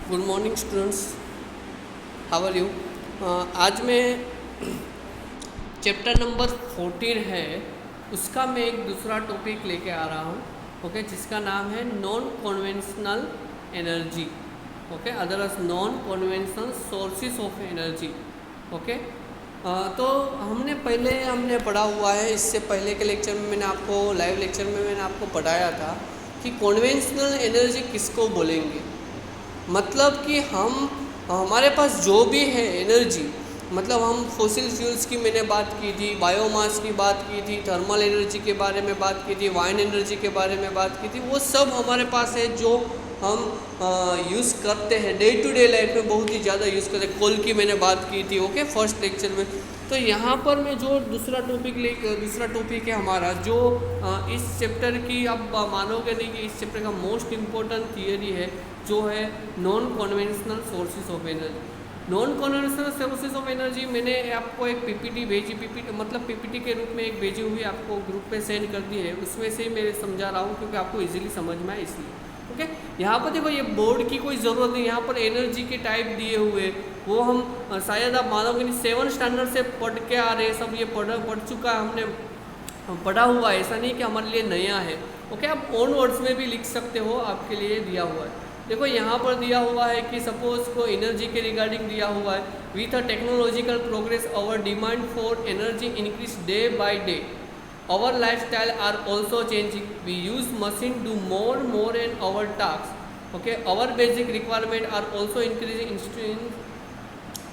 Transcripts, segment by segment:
Good morning students, how are you. आज मैं chapter number 14 है उसका मैं एक दूसरा टॉपिक लेके आ रहा हूँ, ओके, जिसका नाम है non conventional energy, okay, otherwise non conventional sources of energy, okay. तो हमने पढ़ा हुआ है, इससे पहले के लेक्चर में मैंने आपको लाइव लेक्चर में मैंने आपको पढ़ाया था कि कन्वेंशनल एनर्जी किसको बोलेंगे। मतलब कि हमारे पास जो भी है एनर्जी, मतलब हम फॉसिल फ्यूल्स की मैंने बात की थी, बायोमास की बात की थी, थर्मल एनर्जी के बारे में बात की थी, वाइन एनर्जी के बारे में बात की थी, वो सब हमारे पास है जो हम यूज़ करते हैं डे टू डे लाइफ में, बहुत ही ज़्यादा यूज़ करते हैं। कोल की मैंने बात की थी, ओके, फर्स्ट लेक्चर में। तो यहाँ पर मैं जो दूसरा टॉपिक है हमारा, जो इस चैप्टर की, आप मानोगे नहीं कि इस चैप्टर का मोस्ट इम्पोर्टेंट थियरी है, जो है non conventional sources of energy. Non conventional sources of energy मैंने आपको एक पीपीटी भेजी, पीपीटी के रूप में एक भेजी हुई आपको ग्रुप पे सेंड कर दी है, उसमें से मैं समझा रहा हूँ क्योंकि आपको इजीली समझ में आए इसलिए, ओके। यहाँ पर देखो, ये बोर्ड की कोई ज़रूरत नहीं, यहाँ पर एनर्जी के टाइप दिए हुए, वो हम शायद आप मानोगे नहीं 7th स्टैंडर्ड से पढ़ के आ रहे हैं, सब ये पढ़ चुका है, हमने पढ़ा हुआ है, ऐसा नहीं कि हमारे लिए नया है, ओके। आप ओन वर्ड्स में भी लिख सकते हो, आपके लिए दिया हुआ है। देखो यहाँ पर दिया हुआ है कि सपोज को एनर्जी के रिगार्डिंग दिया हुआ है, with a technological progress our demand for energy increase day by day, our lifestyle are also changing, we use machine do more and our task, okay, our basic requirement are also increasing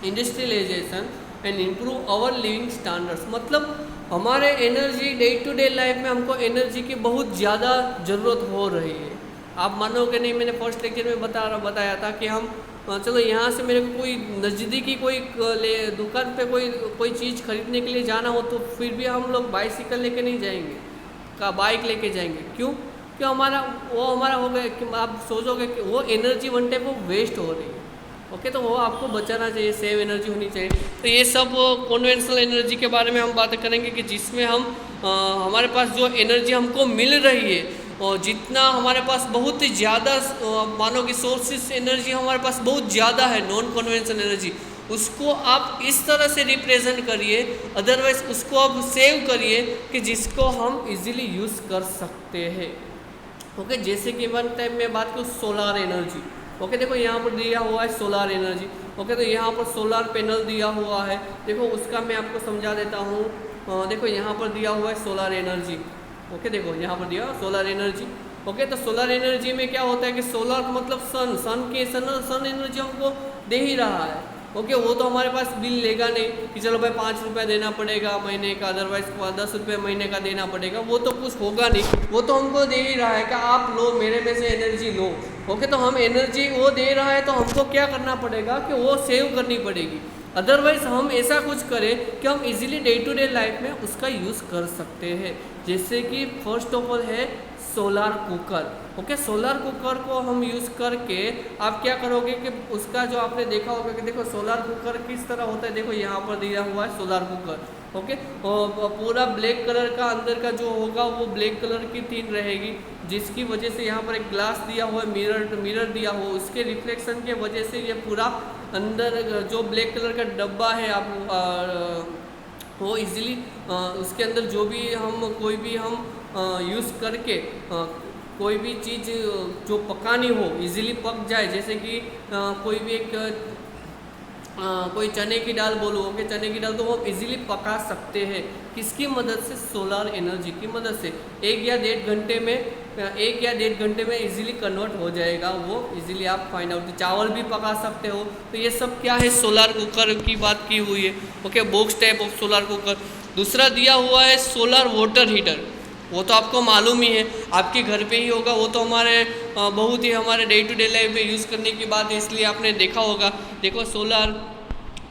industrialisation and improve our living standards. मतलब हमारे energy day to day life में हमको energy की बहुत ज़्यादा ज़रूरत हो रही है। आप मानोगे नहीं, मैंने फर्स्ट लेक्चर में बताया था कि हम चलो यहाँ से मेरे को कोई नज़दीकी कोई दुकान पे कोई चीज़ खरीदने के लिए जाना हो, तो फिर भी हम लोग बाइसिकल लेके नहीं जाएंगे, का बाइक लेके जाएंगे। क्यों हमारा हो गया कि आप सोचोगे कि वो एनर्जी वन टाइप वो वेस्ट हो रही है, ओके। तो वो आपको बचाना चाहिए, सेव एनर्जी होनी चाहिए। तो ये सब कन्वेंशनल एनर्जी के बारे में हम बात करेंगे कि जिसमें हम हमारे पास जो एनर्जी हमको मिल रही है, और जितना हमारे पास बहुत ही ज़्यादा मानो कि सोर्सेस एनर्जी हमारे पास बहुत ज़्यादा है, नॉन कन्वेंशनल एनर्जी, उसको आप इस तरह से रिप्रेजेंट करिए, अदरवाइज उसको आप सेव करिए कि जिसको हम इजीली यूज़ कर सकते हैं, ओके। जैसे कि वन टाइम में बात करूँ सोलार एनर्जी, ओके। देखो यहाँ पर दिया हुआ है सोलार एनर्जी, ओके। तो यहाँ पर सोलार पैनल दिया हुआ है, देखो उसका मैं आपको समझा देता हूँ। देखो यहाँ पर दिया हुआ है सोलार एनर्जी, ओके। देखो यहाँ पर दिया सोलर एनर्जी, ओके। तो सोलर एनर्जी में क्या होता है कि सोलर मतलब सन एनर्जी हमको दे ही रहा है, ओके। वो तो हमारे पास बिल लेगा नहीं कि चलो भाई 5 रुपये देना पड़ेगा महीने का, अदरवाइज 10 रुपये महीने का देना पड़ेगा, वो तो कुछ होगा नहीं, वो तो हमको दे ही रहा है कि आप लो, मेरे में से एनर्जी लो, ओके। तो हम एनर्जी वो दे रहा है, तो हमको क्या करना पड़ेगा कि वो सेव करनी पड़ेगी। अदरवाइज हम ऐसा कुछ करें कि हम easily day to day life में उसका यूज़ कर सकते हैं। जैसे कि फर्स्ट ऑफ ऑल है solar cooker, okay. Solar cooker को हम यूज़ करके आप क्या करोगे कि उसका जो आपने देखा होगा कि देखो सोलार कुकर किस तरह होता है, देखो यहाँ पर दिया हुआ है सोलार कुकर, ओके। और पूरा ब्लैक कलर का अंदर का जो होगा वो ब्लैक कलर की टीन रहेगी, जिसकी वजह से यहाँ पर एक ग्लास दिया हुआ है, मिरर दिया हुआ, उसके रिफ्लेक्शन के वजह से ये पूरा अंदर जो ब्लैक कलर का डब्बा है आप वो इजीली उसके अंदर जो भी हम कोई भी हम यूज़ करके कोई भी चीज़ जो पकानी हो इजीली पक जाए, जैसे कि कोई भी एक कोई चने की दाल बोलो, ओके, चने की दाल तो वो इजीली पका सकते हैं, किसकी मदद से, सोलार एनर्जी की मदद से। 1 या 1.5 घंटे में इजीली कन्वर्ट हो जाएगा वो, इजीली आप फाइंड आउट। चावल भी पका सकते हो। तो ये सब क्या है, सोलार कुकर की बात की हुई है, okay, box type of solar cooker. दूसरा दिया हुआ है सोलार वाटर हीटर, वो तो आपको मालूम ही है, आपके घर पे ही होगा, वो तो हमारे बहुत ही हमारे डे टू डे लाइफ में यूज़ करने की बात है, इसलिए आपने देखा होगा। देखो सोलार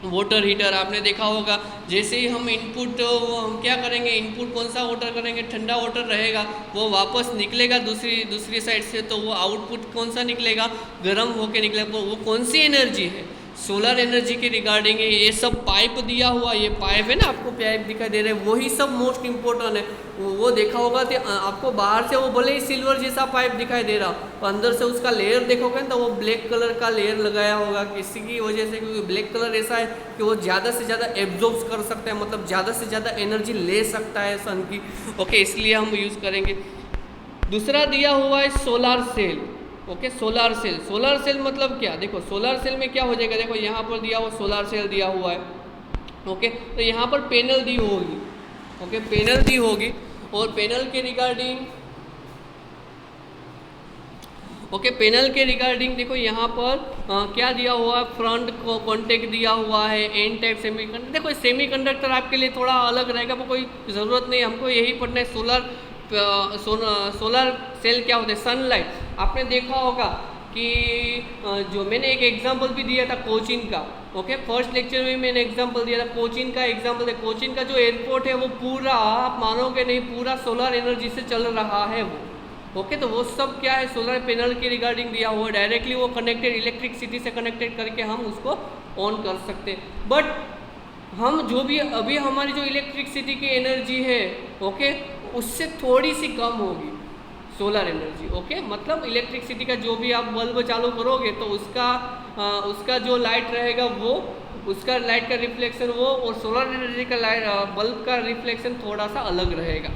वाटर हीटर आपने देखा होगा, जैसे ही हम इनपुट हम क्या करेंगे, इनपुट कौन सा वाटर करेंगे, ठंडा वाटर रहेगा, वो वापस निकलेगा दूसरी साइड से, तो वो आउटपुट कौन सा निकलेगा, गर्म होके निकलेगा। वो कौन सी एनर्जी है, सोलर एनर्जी के रिगार्डिंग है। ये सब पाइप दिया हुआ, ये पाइप है ना, आपको पाइप दिखाई दे रहा है, वही सब मोस्ट इम्पोर्टेंट है। वो देखा होगा कि आपको बाहर से वो भले ही सिल्वर जैसा पाइप दिखाई दे रहा, तो अंदर से उसका लेयर देखोगे ना, तो वो ब्लैक कलर का लेयर लगाया होगा किसी की वजह से, क्योंकि ब्लैक कलर ऐसा है कि वो ज़्यादा से ज़्यादा एब्जॉर्ब कर सकता है, मतलब ज़्यादा से ज़्यादा एनर्जी ले सकता है सन की। ओके, इसलिए हम यूज़ करेंगे। दूसरा दिया हुआ है solar cell. Okay, solar cell. Solar cell मतलब क्या, देखो सोलार सेल में क्या हो जाएगा, देखो यहाँ पर दिया हुआ सोलार सेल दिया हुआ है। ओके, तो यहाँ पर पैनल दी होगी। ओके, पैनल दी होगी, और पैनल के रिगार्डिंग, ओके, पैनल के रिगार्डिंग देखो यहाँ पर क्या दिया हुआ है, फ्रंट को कॉन्टेक्ट दिया हुआ है, एन टाइप सेमीकंडक्टर। देखो सेमीकंडक्टर आपके लिए थोड़ा अलग रहेगा, वो कोई ज़रूरत नहीं, हमको यही पढ़ना है। सोलर सेल क्या होता है, सनलाइट। आपने देखा होगा कि जो मैंने एक एग्जांपल भी दिया था कोचीन का। ओके, फर्स्ट लेक्चर में मैंने एग्जांपल दिया था कोचीन का। एग्जांपल है कोचीन का जो एयरपोर्ट है वो पूरा, आप मानोगे नहीं, पूरा सोलर एनर्जी से चल रहा है वो। ओके, तो वो सब क्या है, सोलर पैनल के रिगार्डिंग दिया हुआ है। डायरेक्टली वो कनेक्टेड, इलेक्ट्रिसिटी से कनेक्टेड करके हम उसको ऑन कर सकते हैं। बट हम जो भी अभी हमारी जो इलेक्ट्रिसिटी की एनर्जी है, ओके, उससे थोड़ी सी कम होगी सोलर एनर्जी। ओके, मतलब इलेक्ट्रिसिटी का जो भी आप बल्ब चालू करोगे तो उसका जो लाइट रहेगा वो, उसका लाइट का रिफ्लेक्शन वो, और सोलर एनर्जी का लाइट बल्ब का रिफ्लेक्शन थोड़ा सा अलग रहेगा।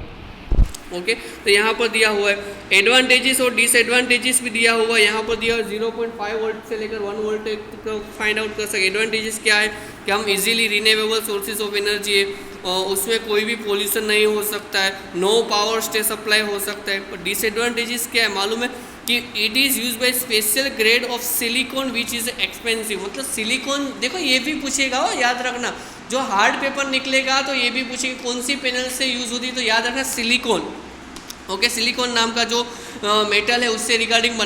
ओके, तो यहाँ पर दिया हुआ है एडवांटेजेस और डिसएडवांटेजेस भी दिया हुआ है। यहाँ पर दिया 0.5 वोल्ट से लेकर 1 वोल्ट तक फाइंड आउट कर सके। एडवांटेजेस क्या है कि हम easily renewable sources of energy है, उसमें कोई भी पोल्यूशन नहीं हो सकता है, नो पावर स्टे सप्लाई हो सकता है। पर डिसएडवांटेजेस क्या है मालूम है कि it is use by special grade of silicon which is expensive. मतलब सिलिकॉन, देखो ये भी पूछेगा, याद रखना, जो हार्ड पेपर निकलेगा तो ये भी पूछेगा कौन सी पैनल से यूज़ होती है, तो याद रखना सिलिकॉन। ओके, सिलिकॉन नाम का जो मेटल है उससे रिगार्डिंग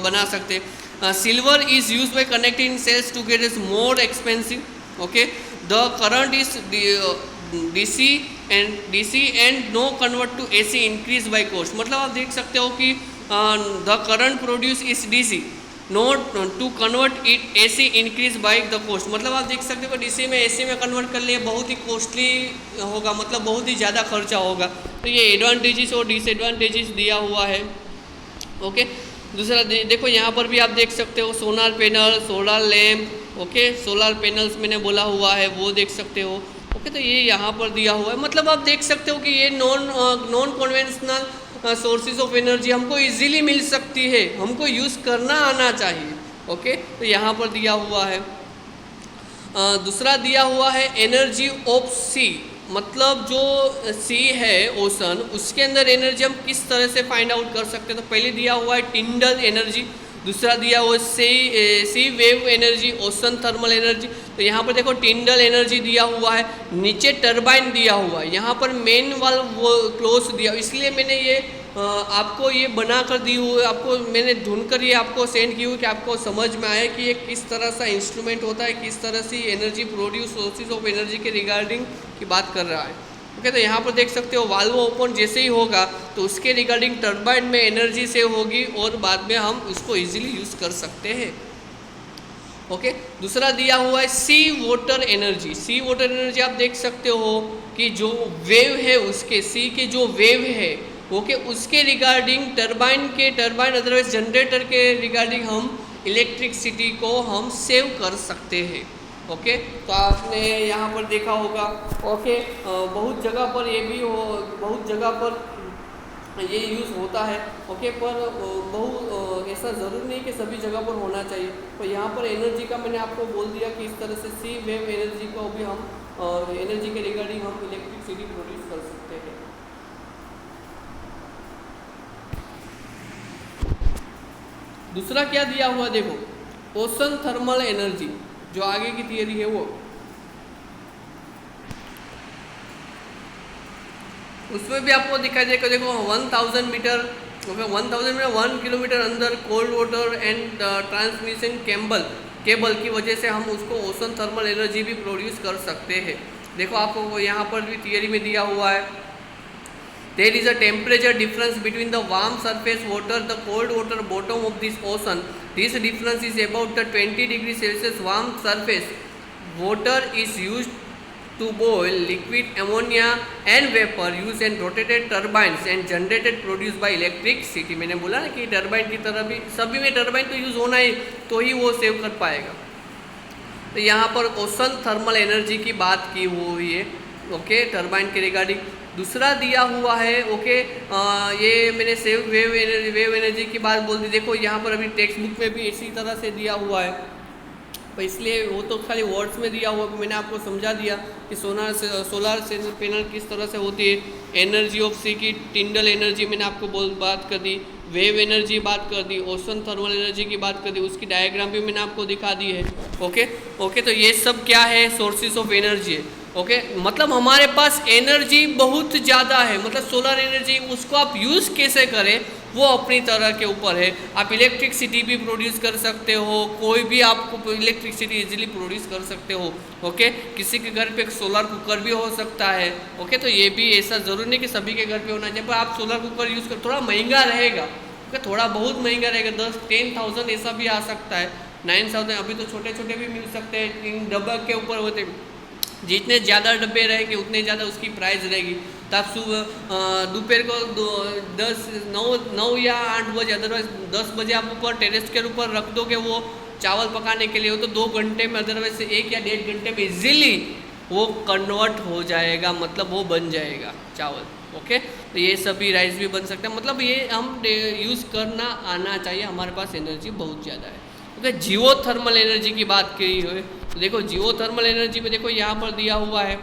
बना सकते हैं। Silver is use by connecting cells to get is more expensive. Okay, the current is DC and no convert to AC increase by cost. मतलब आप देख सकते हो कि the current produce is DC note to convert it AC increase by the cost. मतलब आप देख सकते हो DC में AC में कन्वर्ट कर लिए बहुत ही कॉस्टली होगा, मतलब बहुत ही ज़्यादा खर्चा होगा। तो ये एडवांटेजेस और डिसएडवांटेजेस दिया हुआ है। ओके, दूसरा देखो यहाँ पर भी आप देख सकते हो solar panel, solar lamp. Okay, solar panels मैंने बोला हुआ है वो देख सकते हो। ओके, तो ये यहाँ पर दिया हुआ है। मतलब आप देख सकते हो कि ये non conventional sources of energy हमको इजीली मिल सकती है, हमको यूज़ करना आना चाहिए। ओके, तो यहाँ पर दिया हुआ है। दूसरा दिया हुआ है एनर्जी ऑफ सी। मतलब जो सी है ओशन, उसके अंदर एनर्जी हम किस तरह से फाइंड आउट कर सकते हैं। तो पहले दिया हुआ है टिंडल एनर्जी, दूसरा दिया हुआ है sea wave energy, ocean thermal energy. तो यहाँ पर देखो टिंडल एनर्जी दिया हुआ है, नीचे टरबाइन दिया हुआ है, यहाँ पर मेन वाल्व वो क्लोज दिया, इसलिए मैंने ये आपको ये बना कर दी हुई, आपको मैंने ढूंढ कर ये आपको सेंड की हुई कि आपको समझ में आए कि ये किस तरह सा इंस्ट्रूमेंट होता है, किस तरह से energy produce, sources of energy के रिगार्डिंग की बात कर रहा है। ओके, तो यहाँ पर देख सकते हो वाल्व ओपन जैसे ही होगा तो उसके रिगार्डिंग टरबाइन में एनर्जी सेव होगी और बाद में हम उसको इजीली यूज़ कर सकते हैं। ओके, दूसरा दिया हुआ है सी वाटर एनर्जी। सी वाटर एनर्जी आप देख सकते हो कि जो वेव है उसके, सी के जो वेव है ओके, उसके रिगार्डिंग टरबाइन अदरवाइज जनरेटर के रिगार्डिंग हम इलेक्ट्रिसिटी को हम सेव कर सकते हैं। ओके, तो आपने यहाँ पर देखा होगा। ओके, बहुत जगह पर ये भी हो, बहुत जगह पर ये यूज़ होता है। ओके, पर बहुत ऐसा ज़रूर नहीं कि सभी जगह पर होना चाहिए। तो यहाँ पर एनर्जी का मैंने आपको बोल दिया कि इस तरह से सी वेव एनर्जी को भी हम एनर्जी के रिगार्डिंग हम इलेक्ट्रिसिटी प्रोड्यूस कर सकते हैं। दूसरा क्या दिया हुआ देखो, ओशन थर्मल एनर्जी, जो आगे की थियरी है वो, उसमें भी आपको दिखाई देगा। देखो 1000 मीटर, ओके 1000 मीटर 1 किलोमीटर अंदर cold water and transmission cable की वजह से हम उसको ओशन थर्मल एनर्जी भी प्रोड्यूस कर सकते हैं। देखो आपको यहाँ पर भी थियरी में दिया हुआ है, there is a temperature difference between the warm surface water, the cold water bottom of this ocean this difference is about the 20 degree Celsius warm surface water is use to boil liquid ammonia and vapor used and rotated turbines and generated produced by electricity। मैंने बोला ना कि turbine की तरह भी सभी में turbine तो यूज़ होना ही, तो ही वो सेव कर पाएगा। तो यहाँ पर ओशन थर्मल एनर्जी की बात की हुई है, ओके, टर्बाइन के रिगार्डिंग। दूसरा दिया हुआ है, ओके, ये मैंने सेव वेव एनर्जी की बात बोल दी। देखो यहाँ पर अभी टेक्स्ट बुक में भी इसी तरह से दिया हुआ है, तो इसलिए वो तो खाली वर्ड्स में दिया हुआ, मैंने आपको समझा दिया कि सोलर पैनल किस तरह से होती है। एनर्जी ऑफ सी की टिंडल एनर्जी मैंने आपको बात कर दी, वेव एनर्जी बात कर दी, ओशन थर्मल एनर्जी की बात कर दी, उसकी डायग्राम भी मैंने आपको दिखा दी है। ओके, तो ये सब क्या है, सोर्सेज ऑफ एनर्जी है। ओके, मतलब हमारे पास एनर्जी बहुत ज़्यादा है, मतलब सोलर एनर्जी, उसको आप यूज़ कैसे करें वो अपनी तरह के ऊपर है। आप इलेक्ट्रिसिटी भी प्रोड्यूस कर सकते हो, कोई भी आपको इलेक्ट्रिसिटी इजीली प्रोड्यूस कर सकते हो। ओके, किसी के घर पे एक सोलर कुकर भी हो सकता है। ओके, तो ये भी ऐसा ज़रूरी नहीं कि सभी के घर पे होना चाहिए, पर आप सोलर कुकर यूज़ कर, थोड़ा महंगा रहेगा, ओके, थोड़ा बहुत महंगा रहेगा, 10,000 ऐसा भी आ सकता है, 9,000, अभी तो छोटे छोटे भी मिल सकते हैं, इन डब्बे के ऊपर होते, जितने ज़्यादा डब्बे रहेंगे उतने ज़्यादा उसकी प्राइस रहेगी। तो आप सुबह दोपहर को 9 या 8 बजे, अदरवाइज 10 बजे आप ऊपर टेरेस के ऊपर रख दोगे वो चावल पकाने के लिए, हो तो 2 घंटे में, अदरवाइज 1 या 1.5 घंटे में इजीली वो कन्वर्ट हो जाएगा, मतलब वो बन जाएगा चावल। ओके, तो ये सभी राइस भी बन सकते हैं, मतलब ये हम यूज़ करना आना चाहिए, हमारे पास एनर्जी बहुत ज़्यादा है। ओके, जियोथर्मल एनर्जी की बात की हुई, तो देखो जियोथर्मल एनर्जी में देखो यहाँ पर दिया हुआ है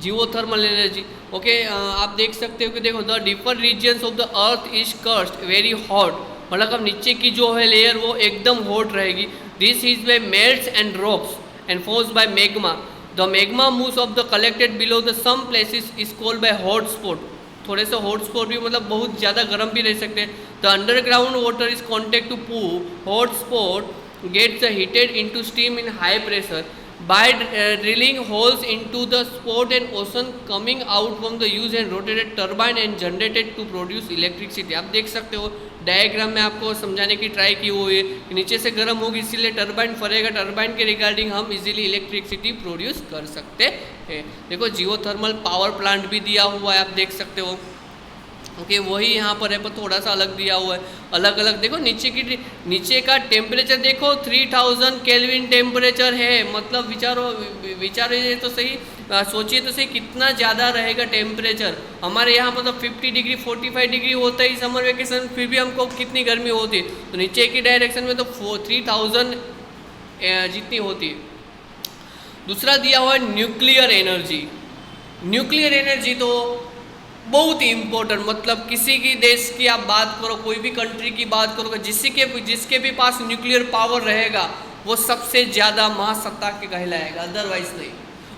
जियोथर्मल एनर्जी। ओके, आप देख सकते हो कि देखो the different regions of the earth is crust very hot, मतलब अब नीचे की जो है लेयर वो एकदम हॉट रहेगी। This is by melts and rocks and forced by magma. The magma moves of the collected below the some places is called by hot spot. थोड़े से हॉट स्पॉट भी मतलब बहुत ज़्यादा गर्म भी रह सकते हैं। The underground water is contact to पू hot spot gets heated into steam in high pressure by drilling holes into the spot and ocean coming out from the used and rotated turbine and generated to produce electricity। आप देख सकते हो diagram में आपको समझाने की try की हुई है, नीचे से गर्म होगी इसीलिए टर्बाइन फरेगा, टर्बाइन के रिगार्डिंग हम इजीली इलेक्ट्रिसिटी प्रोड्यूस कर सकते हैं। देखो जियोथर्मल पावर प्लांट भी दिया हुआ है, आप देख सकते हो। ओके, वही यहाँ पर है पर थोड़ा सा अलग दिया हुआ है, अलग अलग। देखो नीचे का टेम्परेचर देखो 3000 केल्विन टेम्परेचर है, मतलब विचारो ये तो सही, सोचिए तो सही कितना ज़्यादा रहेगा टेम्परेचर। हमारे यहाँ पर तो 50 डिग्री 45 डिग्री होता है समर वेकेशन, फिर भी हमको कितनी गर्मी होती है, तो नीचे की डायरेक्शन में तो 3000 जितनी होती है। दूसरा दिया हुआ है न्यूक्लियर एनर्जी। न्यूक्लियर एनर्जी तो बहुत ही इम्पोर्टेंट, मतलब किसी की देश की आप बात करो, कोई भी कंट्री की बात करो, जिसके भी पास न्यूक्लियर पावर रहेगा वो सबसे ज़्यादा महासत्ता के कहलाएगा, अदरवाइज नहीं।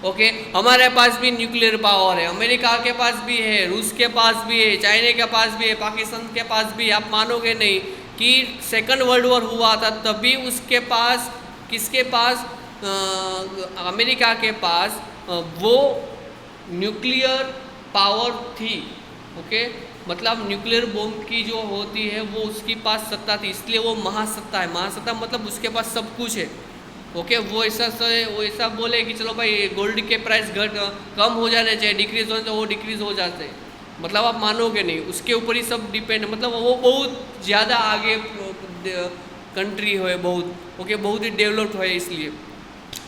ओके, हमारे पास भी न्यूक्लियर पावर है, अमेरिका के पास भी है, रूस के पास भी है, चाइना के पास भी है, पाकिस्तान के पास भी है। आप मानोगे नहीं कि सेकंड वर्ल्ड वॉर हुआ था तभी उसके पास, किसके पास, अमेरिका के पास वो न्यूक्लियर पावर थी। ओके, मतलब न्यूक्लियर बॉम्ब की जो होती है वो उसके पास सत्ता थी, इसलिए वो महासत्ता है। महासत्ता मतलब उसके पास सब कुछ है। ओके, वो ऐसा बोले कि चलो भाई गोल्ड के प्राइस कम हो जाने चाहिए, डिक्रीज होने तो वो डिक्रीज हो जाते हैं, मतलब आप मानोगे नहीं, उसके ऊपर ही सब डिपेंड, मतलब वो बहुत ज़्यादा आगे कंट्री है, बहुत। ओके, बहुत ही डेवलप्ड है इसलिए।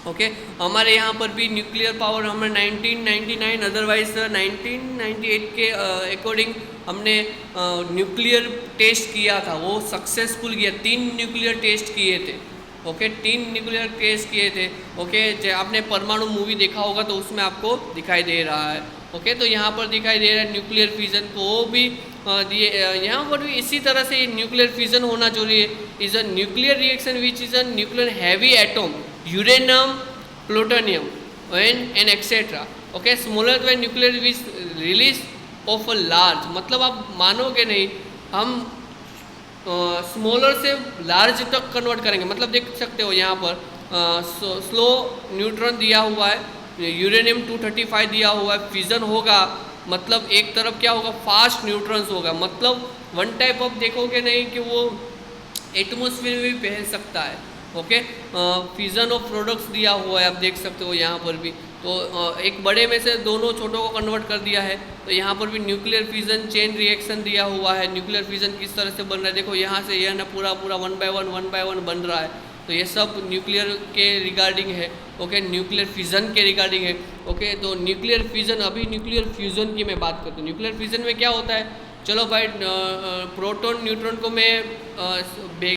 ओके, हमारे यहाँ पर भी न्यूक्लियर पावर हमने 1999 अदरवाइज 1998 के अकॉर्डिंग हमने न्यूक्लियर टेस्ट किया था, वो सक्सेसफुल किया। 3 न्यूक्लियर टेस्ट किए थे। ओके, 3 न्यूक्लियर टेस्ट किए थे। ओके, आपने परमाणु मूवी देखा होगा तो उसमें आपको दिखाई दे रहा है। ओके, तो यहाँ पर दिखाई दे रहा है न्यूक्लियर फ्यूजन, तो वो भी दिए यहाँ पर भी इसी तरह से न्यूक्लियर फ्यूजन होना जरूरी है। Is a nuclear reaction which is a nuclear heavy atom, uranium, plutonium and etcetera. Okay, smaller the nuclear which release of a large, मतलब आप मानोगे नहीं, हम स्मॉलर से लार्ज तक कन्वर्ट करेंगे। मतलब देख सकते हो यहाँ पर स्लो न्यूट्रॉन दिया हुआ है, यूरेनियम 235 दिया हुआ है, फ्यूजन होगा, मतलब एक तरफ क्या होगा, फास्ट न्यूट्रॉन्स होगा, मतलब वन टाइप ऑफ देखोगे नहीं कि वो एटमॉस्फेयर में भी फैल सकता है। ओके, फ्यूज़न ऑफ प्रोडक्ट्स दिया हुआ है, आप देख सकते हो यहाँ पर भी। तो एक बड़े में से दोनों छोटों को कन्वर्ट कर दिया है। तो यहाँ पर भी न्यूक्लियर फ्यूज़न चेन रिएक्शन दिया हुआ है। न्यूक्लियर फ्यूज़न किस तरह से बन रहा है, देखो यहाँ से यह ना पूरा पूरा 1 बाय 1 बन रहा है। तो ये सब न्यूक्लियर के रिगार्डिंग है। ओके, न्यूक्लियर फ्यूज़न के रिगार्डिंग है। ओके, तो न्यूक्लियर फ्यूज़न, अभी न्यूक्लियर फ्यूज़न की मैं बात करता हूँ। न्यूक्लियर फ्यूज़न में क्या होता है, चलो भाई, प्रोटॉन न्यूट्रॉन को मैं